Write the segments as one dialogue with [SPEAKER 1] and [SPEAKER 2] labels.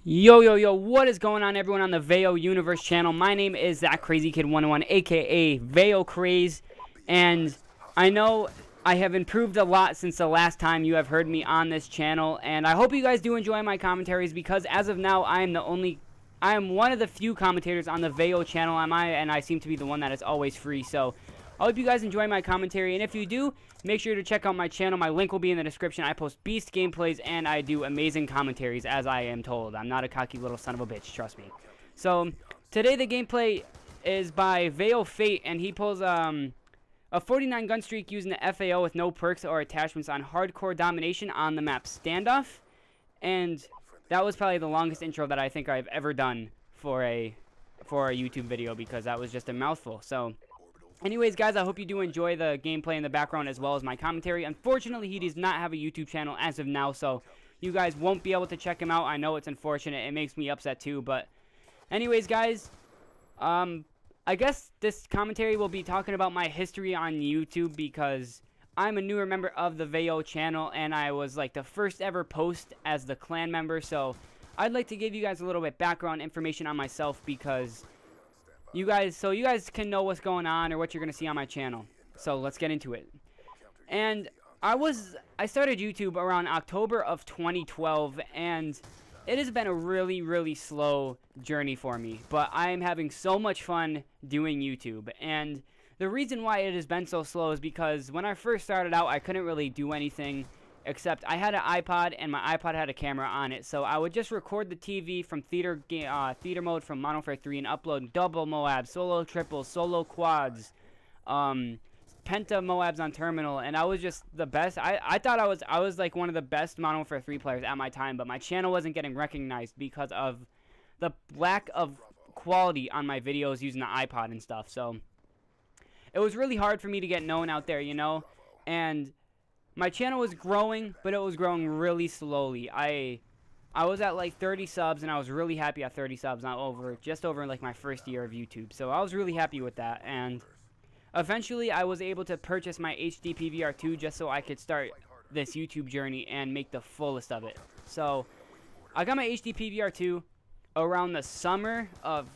[SPEAKER 1] Yo, what is going on, everyone, on the VaioUniverse channel? My name is that Crazy Kid 101, aka Vaio Craze, and I know I have improved a lot since the last time you have heard me on this channel, and I hope you guys do enjoy my commentaries, because as of now, I am one of the few commentators on the Vaio channel, and I seem to be the one that is always free, so I hope you guys enjoy my commentary, and if you do, make sure to check out my channel. My link will be in the description. I post beast gameplays, and I do amazing commentaries, as I am told. I'm not a cocky little son of a bitch, trust me. So, today the gameplay is by Vaio Fate, and he pulls a 49 gun streak using the FAO with no perks or attachments on hardcore domination on the map Standoff, and that was probably the longest intro that I think I've ever done for a YouTube video, because that was just a mouthful. So anyways, guys, I hope you do enjoy the gameplay in the background as well as my commentary. Unfortunately, he does not have a YouTube channel as of now, so you guys won't be able to check him out. I know it's unfortunate. It makes me upset too, but anyways, guys, I guess this commentary will be talking about my history on YouTube, because I'm a newer member of the Vaio channel, and I was like the first ever post as the clan member, so I'd like to give you guys a little bit background information on myself, because you guys can know what's going on or what you're going to see on my channel. So let's get into it. And I started YouTube around October of 2012, and it has been a really slow journey for me, but I am having so much fun doing YouTube. And the reason why it has been so slow is because when I first started out, I couldn't really do anything, except I had an iPod, and my iPod had a camera on it, so I would just record the TV from theater mode from Modern Warfare 3 and upload double Moabs, solo triples, solo quads, penta Moabs on terminal, and I was just the best. I thought I was like one of the best Modern Warfare 3 players at my time, but my channel wasn't getting recognized because of the lack of quality on my videos using the iPod and stuff. So it was really hard for me to get known out there, you know, and my channel was growing, but it was growing really slowly. I was at like 30 subs, and I was really happy at 30 subs, just over like my first year of YouTube. So I was really happy with that, and eventually I was able to purchase my HD PVR2 just so I could start this YouTube journey and make the fullest of it. So I got my HD PVR2 around the summer of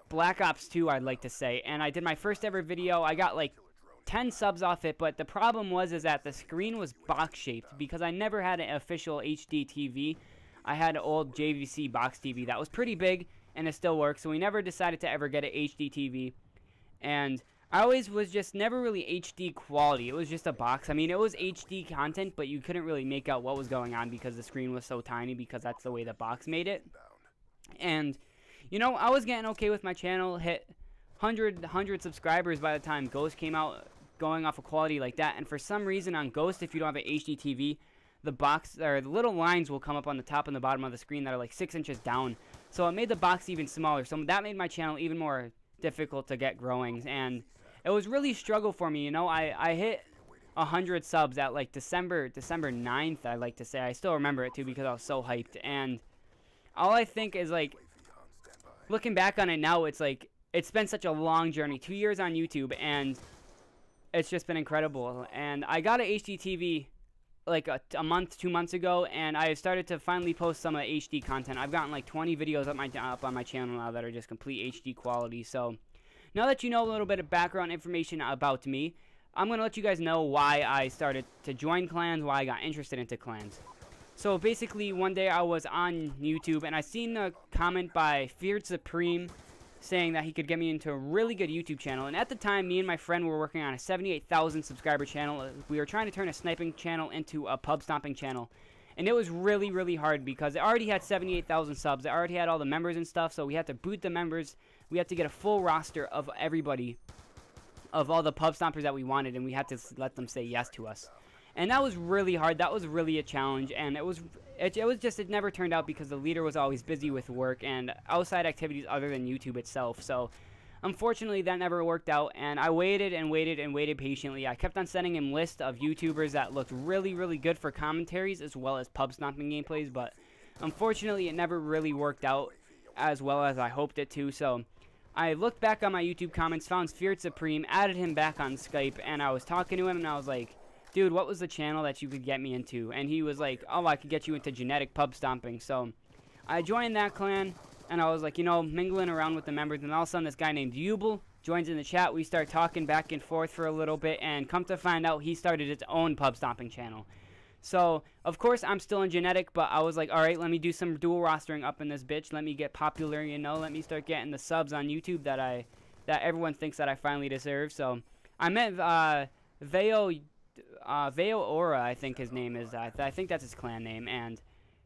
[SPEAKER 1] Black Ops 2, I'd like to say, and I did my first ever video. I got like 10 subs off it, but the problem was that the screen was box shaped, because I never had an official HD TV. I had an old JVC box TV that was pretty big, and it still works, so we never decided to ever get an HD TV. And I always was just never really HD quality. It was just a box. I mean, it was HD content, but you couldn't really make out what was going on because the screen was so tiny, because that's the way the box made it. And you know, I was getting okay with my channel, hit 100 subscribers by the time Ghost came out, going off of quality like that. And for some reason on Ghost, if you don't have an HD TV, the box, or the little lines will come up on the top and the bottom of the screen that are like 6 inches down. So it made the box even smaller. So that made my channel even more difficult to get growing. And it was really a struggle for me, you know. I hit 100 subs at like December 9th, I like to say. I still remember it too, because I was so hyped. And all I think is, like, looking back on it now, it's like, it's been such a long journey. 2 years on YouTube, and it's just been incredible. And I got an HD TV like a month, 2 months ago, and I started to finally post some of the HD content. I've gotten like 20 videos up on my channel now that are just complete HD quality. So now that you know a little bit of background information about me, I'm going to let you guys know why I started to join clans, why I got interested into clans. So basically, one day I was on YouTube, and I seen a comment by Feared Supreme saying that he could get me into a really good YouTube channel. And at the time, me and my friend were working on a 78,000 subscriber channel. We were trying to turn a sniping channel into a pub stomping channel, and it was really hard, because it already had 78,000 subs. It already had all the members and stuff, so we had to boot the members. We had to get a full roster of everybody, of all the pub stompers that we wanted, and we had to let them say yes to us. And that was really hard. That was really a challenge, and it never turned out, because the leader was always busy with work and outside activities other than YouTube itself. So unfortunately, that never worked out, and I waited and waited patiently. I kept on sending him lists of YouTubers that looked really good for commentaries as well as pub stomping gameplays, but unfortunately it never really worked out as well as I hoped it to. So I looked back on my YouTube comments, found Feared Supreme, added him back on Skype, and I was talking to him, and I was like, dude, what was the channel that you could get me into? And he was like, oh, I could get you into genetic pub stomping. So I joined that clan, and I was like, you know, mingling around with the members, and all of a sudden this guy named Yubel joins in the chat. We start talking back and forth for a little bit, and come to find out he started his own pub stomping channel. So, of course, I'm still in genetic, but I was like, alright, let me do some dual rostering up in this bitch. Let me get popular, you know, let me start getting the subs on YouTube that everyone thinks that I finally deserve. So, I met VaioUniverse, I think his name is. I think that's his clan name, and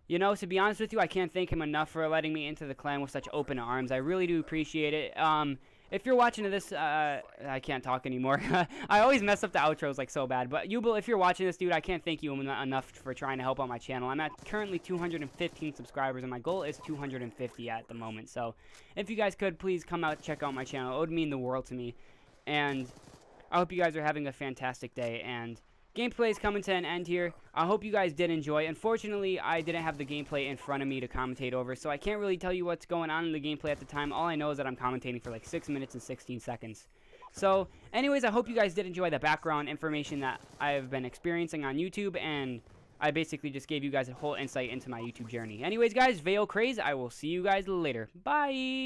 [SPEAKER 1] you know, to be honest with you, I can't thank him enough for letting me into the clan with such open arms. I really do appreciate it. If you're watching this, I can't talk anymore. I always mess up the outros like so bad. But Yubel, if you're watching this, dude, I can't thank you enough for trying to help out my channel. I'm at currently 215 subscribers, and my goal is 250 at the moment. So if you guys could, please come out, check out my channel. It would mean the world to me. And I hope you guys are having a fantastic day. And gameplay is coming to an end here. I hope you guys did enjoy. Unfortunately, I didn't have the gameplay in front of me to commentate over, so I can't really tell you what's going on in the gameplay at the time. All I know is that I'm commentating for like 6 minutes and 16 seconds. So, anyways, I hope you guys did enjoy the background information that I've been experiencing on YouTube, and I basically just gave you guys a whole insight into my YouTube journey. Anyways, guys, Vaio Craze, I will see you guys later. Bye!